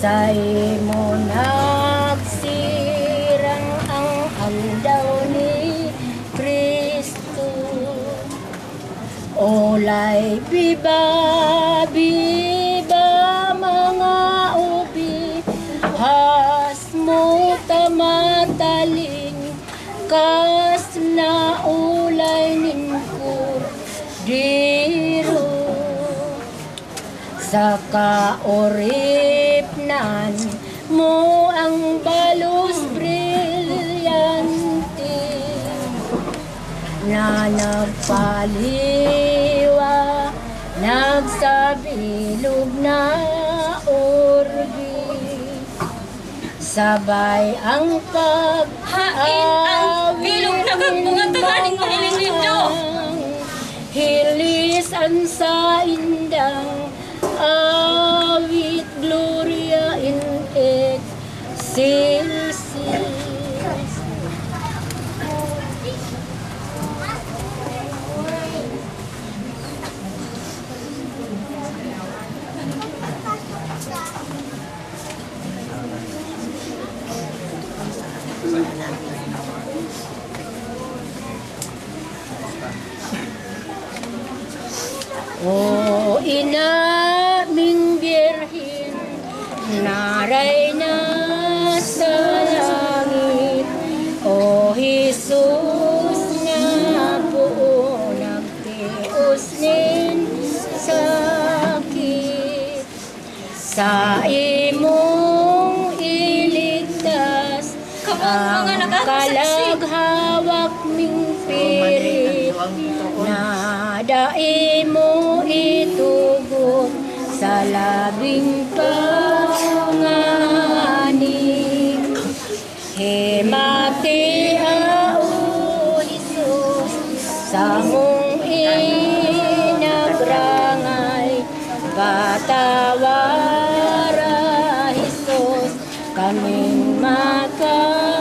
sa imo nagsirang ang andaw ni Kristo. Olay biba, biba mga ubi, hasmo tamataling, kas na ulay ningko diro. Sa kaoripnan mo ang balos brilyante na nagpaliwa, nagsabilog na orbi. Sabay ang bilog na kagbunga-tanganing mahilin-lindo. Hilisan sa indang awit gloria in excelsis. O ina ming birhen, naray na sa langit, o Jesus nga po nagtios nin sakit. Sa imong iligtas ang kalaghawak ming pirit, na dai mo itugot sa labing panganik. Himati o Jesus sa mong inagrangay, patawara Jesus kaming makasala.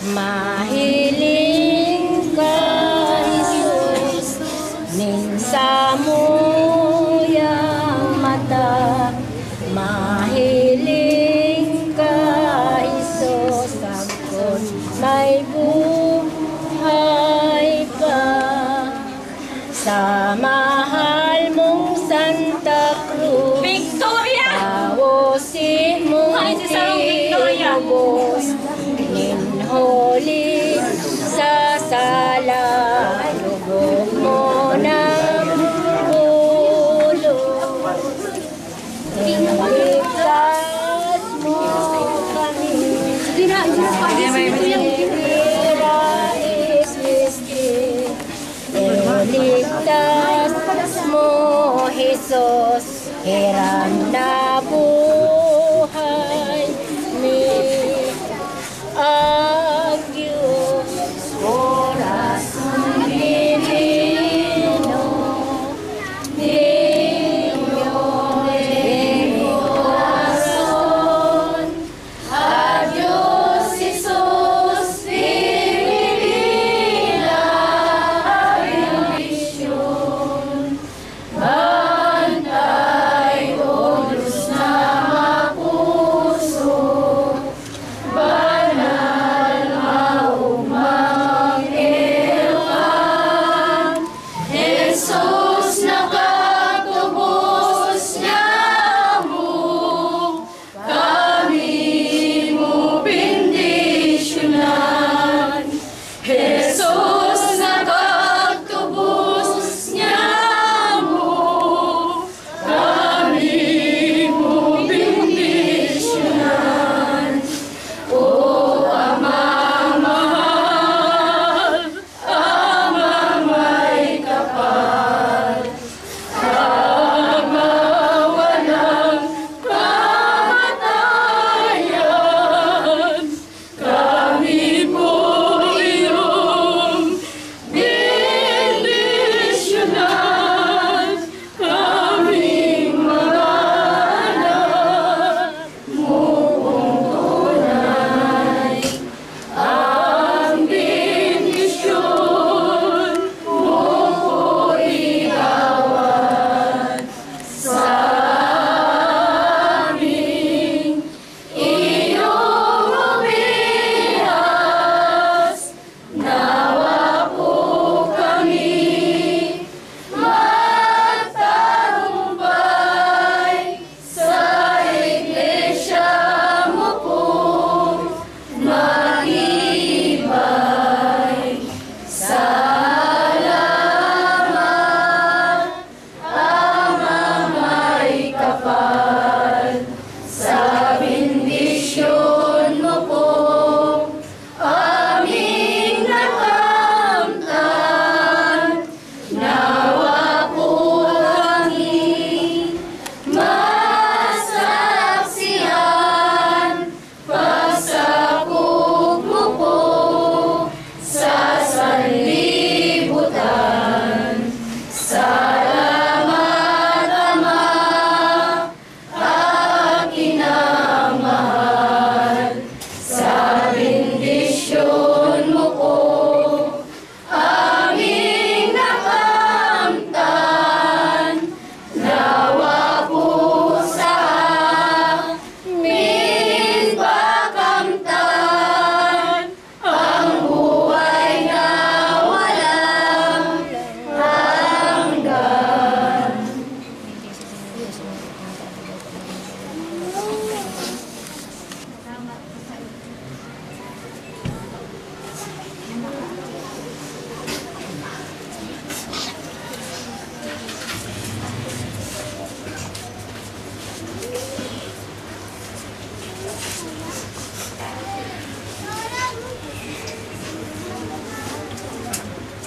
Mahiling ka Jesus nin sa muyang mata, mahiling ka Jesus agkon may buhay pa. Sa mahal mong Santa Cruz, Victoria! tawosin mo tinubos nin huli sa sala, lubog mo ng ulo. Iligtas mo kami, iligtas mo Jesus, hiram na buhay ni Agios Corazon Divino, Niño de mi corazón, adiós Jesus, divina bendición, bantay o luz na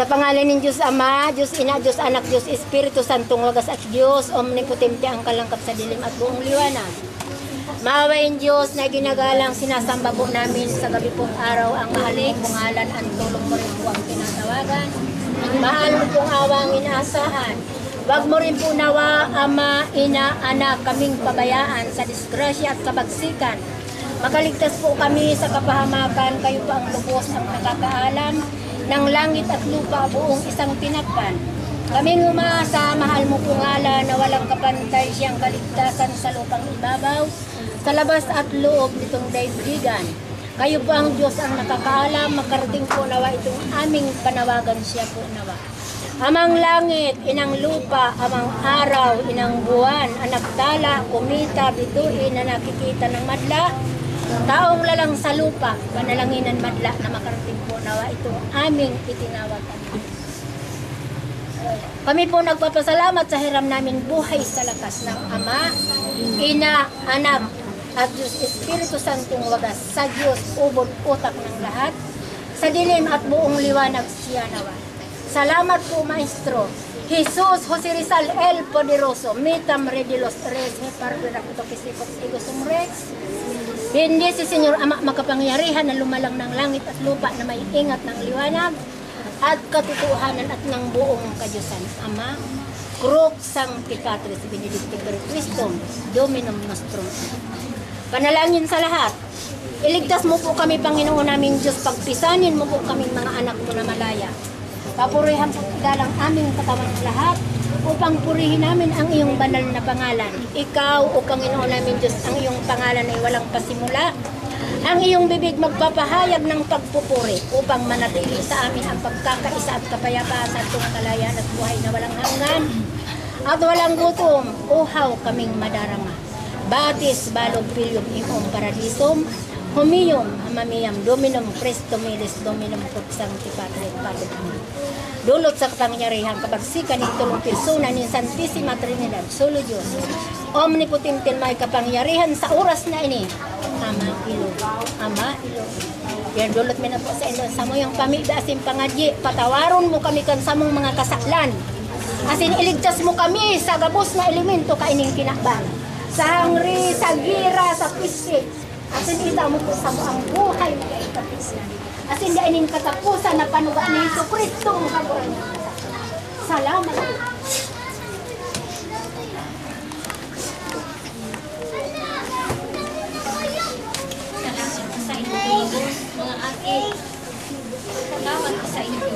Sa pangalan ng Diyos Ama, Diyos Ina, Diyos Anak, Diyos Espiritu Santong wagas at Diyos, omnipotente ang kalangkap sa dilim at buong liwanag. Maawain Diyos na ginagalang sinasamba po namin sa gabi pong araw ang mahalik, bungalan, ang tulong mo rin po ang tinatawagan. Mahal mo pong awang inaasahan. Wag mo rin po nawa, Ama, Ina, Anak, kaming pabayaan sa disgrasya at kabagsikan. Makaligtas po kami sa kapahamakan, kayo pa ang lubos ang nakakaalam ng langit at lupa buong isang tinakpan. Kaming umaasa, mahal mo po ngala na walang kapantay siyang kaligtasan sa lupang ibabaw, sa labas at loob nitong daigdigan. Kayo po ang Diyos ang nakakaalam, makarating po nawa itong aming panawagan siya po nawa. Amang langit, inang lupa, amang araw, inang buwan, anak tala, kumita, bituin na nakikita ng madla, taong lalang sa lupa, panalanginan madla na makarating po nawa itong aming itinawag. Kami po nagpapasalamat sa hiram namin buhay sa lakas ng Ama, Ina, Anak, at Diyos Espiritu Santong wagas sa Diyos ubod utak ng lahat, sa dilim at buong liwanag siya nawa. Salamat po Maestro Jesus Jose Rizal El Poderoso, Mitam Redilos Res, Hepardo Rakutokisikot Igosum Rex. Hindi si Senyor Ama makapangyarihan na lumalang ng langit at lupa na may ingat ng liwanag at katotohanan at ng buong kadyusan. Ama, Crux Sancti Patris Benedicti per Christum, Dominum Nostrum. Panalangin sa lahat. Iligtas mo po kami, Panginoon naming Diyos, pagpisanin mo po kami mga anak mo na malaya. Papurihan po igalang aming katawan ng lahat upang purihin namin ang iyong banal na pangalan. Ikaw, o Panginoon namin Diyos, ang iyong pangalan ay walang pasimula. Ang iyong bibig magpapahayag ng pagpupuri upang manatili sa amin ang pagkakaisa at kapayapaan sa itong kalayaan at buhay na walang hanggan at walang gutom. Uhaw kaming madarama. Batis balog pilyum imong paradisum, humiyom hamamiyam dominum Christo milis dominum Sancti Patris Patris. Dulot sa kapangyarihan kabagsikan ng tulong persona ni Santissima Trinidad, solo Diyos, omnipotente may kapangyarihan sa oras na ini. Ama Ilog, Ama Ilog. Yan dulot mo na po sa inyo sa mo yung pamilya asin pangadyi, patawaron mo kami kan sa mong mga kasaklan. Asin iligtas mo kami sa gabos na elemento kaining kinakbang. Sa hangri, sa gira, sa pisik. Asin ita mo po sa mo ang buhay mo kay kapisan. Asin daanin katapusan na panuga ni Hesus Kristo ang kaburan niya. Salamat po. Salamat sa inyo, mga ate. Salamat sa inyo.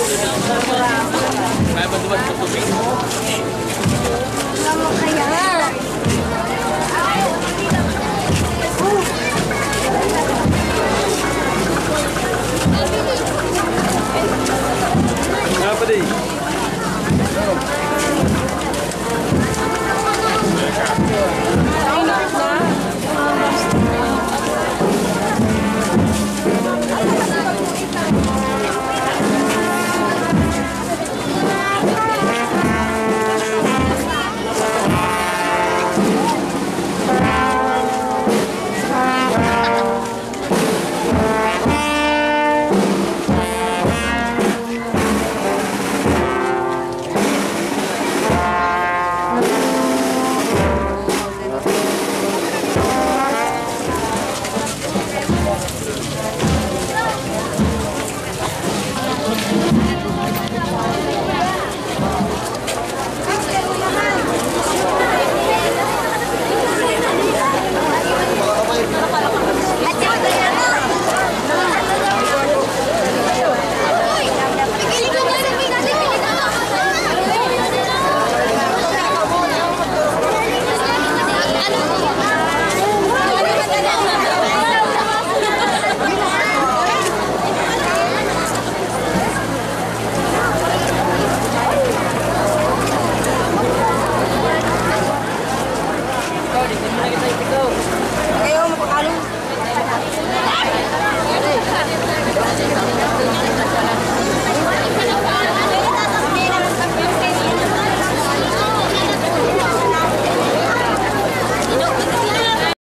Kaya ba dumas sa tubig? Lama kaya. Kenapa deh?